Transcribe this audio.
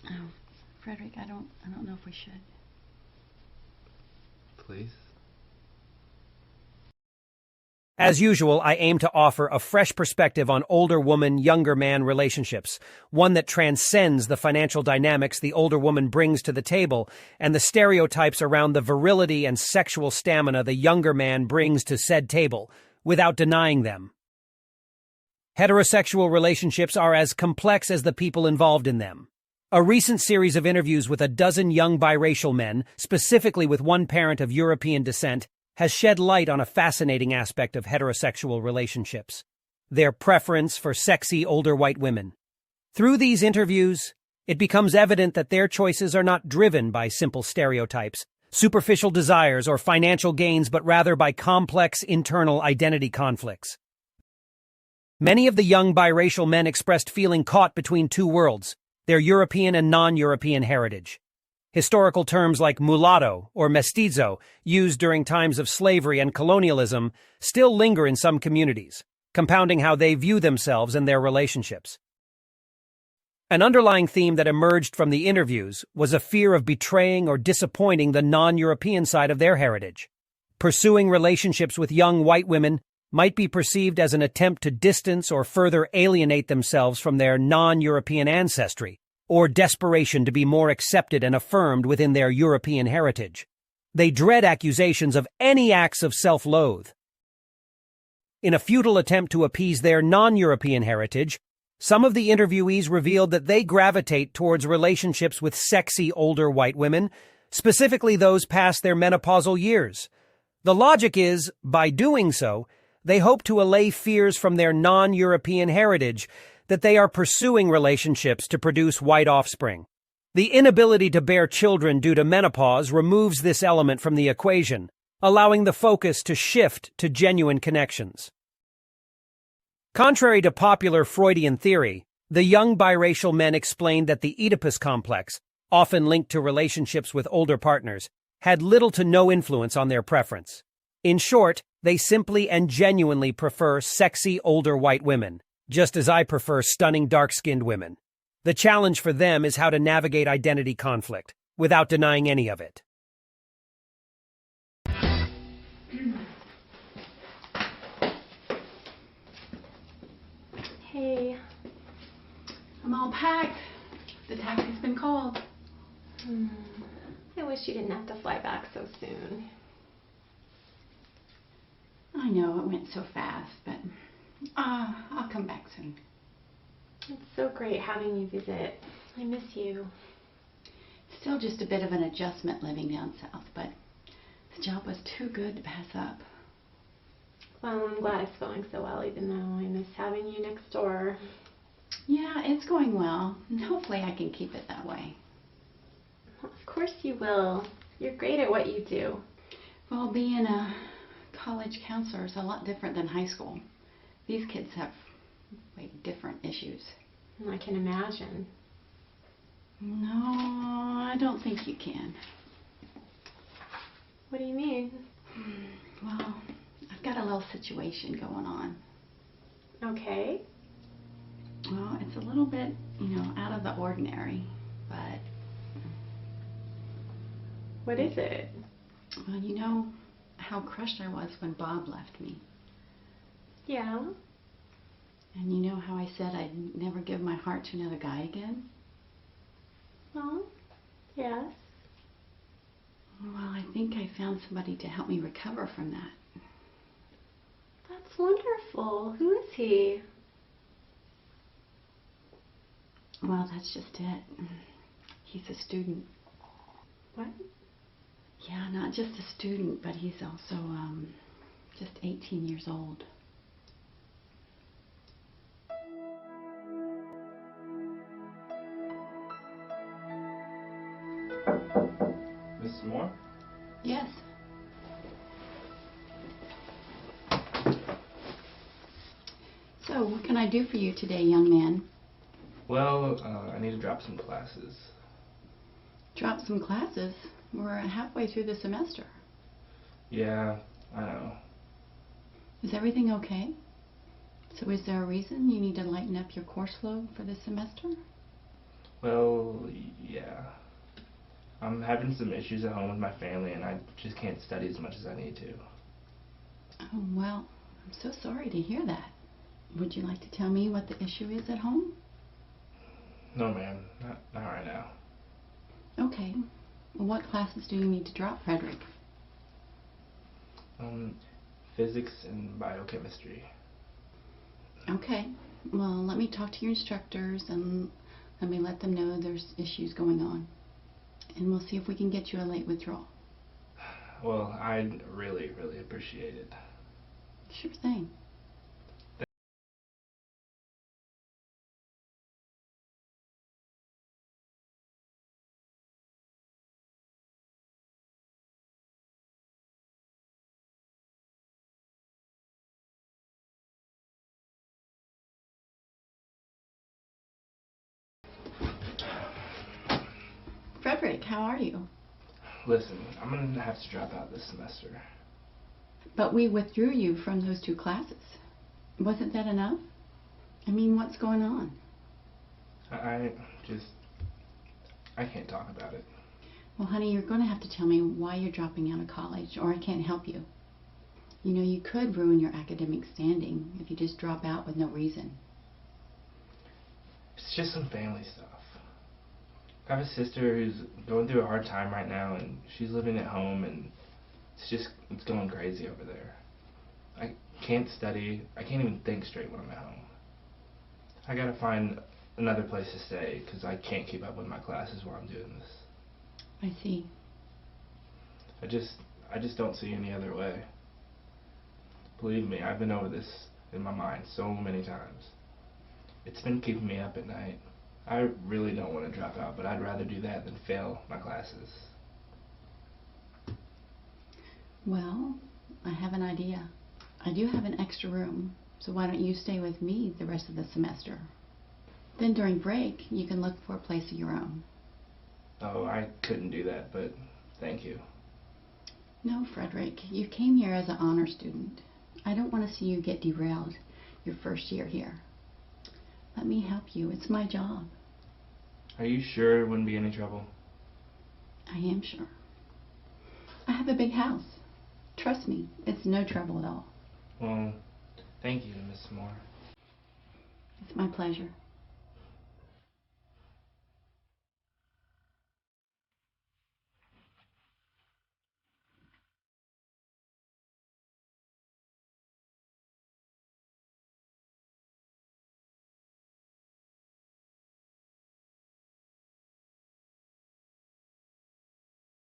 Oh, Frederick, I don't know if we should. Please? As usual, I aim to offer a fresh perspective on older woman, younger man relationships, one that transcends the financial dynamics the older woman brings to the table and the stereotypes around the virility and sexual stamina the younger man brings to said table, without denying them. Heterosexual relationships are as complex as the people involved in them. A recent series of interviews with a dozen young biracial men, specifically with one parent of European descent, has shed light on a fascinating aspect of heterosexual relationships: their preference for sexy older white women. Through these interviews, it becomes evident that their choices are not driven by simple stereotypes, superficial desires, or financial gains, but rather by complex internal identity conflicts. Many of the young biracial men expressed feeling caught between two worlds, their European and non-European heritage. Historical terms like mulatto or mestizo, used during times of slavery and colonialism, still linger in some communities, compounding how they view themselves and their relationships. An underlying theme that emerged from the interviews was a fear of betraying or disappointing the non-European side of their heritage. Pursuing relationships with young white women might be perceived as an attempt to distance or further alienate themselves from their non-European ancestry, or desperation to be more accepted and affirmed within their European heritage. They dread accusations of any acts of self-loathe. In a futile attempt to appease their non-European heritage, some of the interviewees revealed that they gravitate towards relationships with sexy older white women, specifically those past their menopausal years. The logic is, by doing so, they hope to allay fears from their non-European heritage that they are pursuing relationships to produce white offspring. The inability to bear children due to menopause removes this element from the equation, allowing the focus to shift to genuine connections. Contrary to popular Freudian theory, the young biracial men explained that the Oedipus complex, often linked to relationships with older partners, had little to no influence on their preference. In short, they simply and genuinely prefer sexy older white women, just as I prefer stunning dark-skinned women. The challenge for them is how to navigate identity conflict, without denying any of it. Hey. I'm all packed. The taxi's been called. I wish you didn't have to fly back so soon. I know it went so fast, but I'll come back soon. It's so great having you visit. I miss you. Still just a bit of an adjustment living down south, but the job was too good to pass up. Well, I'm glad it's going so well, even though I miss having you next door. Yeah, it's going well, and hopefully I can keep it that way. Well, of course you will. You're great at what you do. Well, being a college counselor is a lot different than high school. These kids have way different issues. I can imagine. No, I don't think you can. What do you mean? Well, I've got a little situation going on. Okay. Well, it's a little bit, out of the ordinary, but... What is it? Well, you know how crushed I was when Bob left me. Yeah. And you know how I said I'd never give my heart to another guy again? Well, yes. Well, I think I found somebody to help me recover from that. That's wonderful. Who is he? Well, that's just it. He's a student. What? Yeah, not just a student, but he's also, just 18 years old. Mrs. Moore? Yes. So, what can I do for you today, young man? Well, I need to drop some classes. Drop some classes? We're halfway through the semester. Yeah, I know. Is everything okay? So is there a reason you need to lighten up your course load for this semester? Well, I'm having some issues at home with my family, and I just can't study as much as I need to. Oh, well, I'm so sorry to hear that. Would you like to tell me what the issue is at home? No, ma'am, not right now. Okay. Well, what classes do you need to drop, Frederick? Physics and biochemistry. Okay. Well, let me talk to your instructors and let me let them know there's issues going on. And we'll see if we can get you a late withdrawal. Well, I'd really, really appreciate it. Sure thing. Frederick, how are you? Listen, I'm gonna have to drop out this semester. But we withdrew you from those 2 classes. Wasn't that enough? I mean, what's going on? I can't talk about it. Well, honey, you're going to have to tell me why you're dropping out of college, or I can't help you. You know, you could ruin your academic standing if you just drop out with no reason. It's just some family stuff. I have a sister who's going through a hard time right now, and she's living at home, and it's going crazy over there. I can't study. I can't even think straight when I'm at home. I gotta find another place to stay because I can't keep up with my classes while I'm doing this. I see. I just don't see any other way. Believe me, I've been over this in my mind so many times. It's been keeping me up at night. I really don't want to drop out, but I'd rather do that than fail my classes. Well, I have an idea. I do have an extra room, so why don't you stay with me the rest of the semester? Then during break, you can look for a place of your own. Oh, I couldn't do that, but thank you. No, Frederick, you came here as an honor student. I don't want to see you get derailed your first year here. Let me help you. It's my job. Are you sure it wouldn't be any trouble? I am sure. I have a big house. Trust me, it's no trouble at all. Well, thank you, Miss Moore. It's my pleasure.